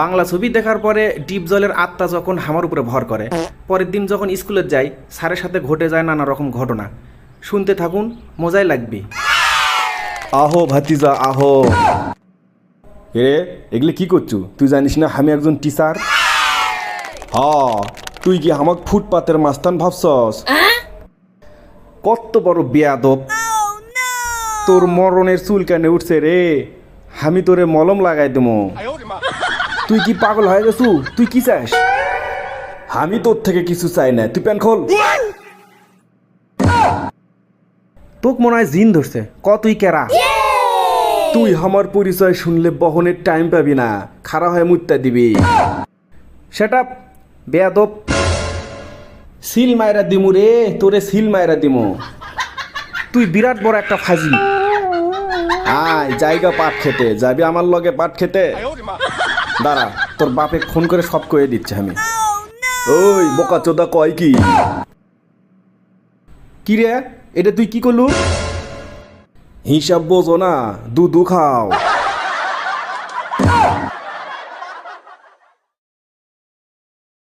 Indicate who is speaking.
Speaker 1: বাংলা ছবি দেখার পরে ডিপ জলের আত্মা যখন আমার উপরে ভর করে, পরের দিন যখন স্কুলে যাই স্যারের সাথে ঘটে যায় নানা রকম ঘটনা। শুনতে থাকুন, মজাই লাগবে।
Speaker 2: আহো ভাতিজা আহো। এ এগুলো কি করছু? তুই জানিস না আমি একজন টিচার? হ, তুই কি আমাক ফুটপাতের মাস্তান ভাবছস? কত বড় বেয়াদব! তোর মরণের চুল কেন উঠছে রে? আমি তোরে মলম লাগাই দেবো। তুই কি পাগল হয়ে গেছু? তুই কি চাস? আমি তোর থেকে কিছু চাই না, তুই প্যান খোল।
Speaker 1: তোক মনে হয় জিন ধরছে, ক তুই কেরা?
Speaker 2: তুই আমার পরিচয় শুনলে বহনের টাইম পাবি না, খাড়া হয়ে মুত্তা দিবি।
Speaker 1: সেটা বেয়াদব।
Speaker 2: সিল মাইরা দিমু রে, তোরে সিল মাইরা দিমু।
Speaker 1: তুই বিরাট বড় একটা ফাজিল।
Speaker 2: আয় জায়গা পাট খেতে যাবি আমার লগে পাট খেতে। দাঁড়া, তোর বাপে ফোন করে সব কয়ে দিচ্ছে আমি। ওই বোকা চোদা কয় কি? কি রে, এটা তুই কি করলু? হিসাব বোঝো না, দুধু খাও।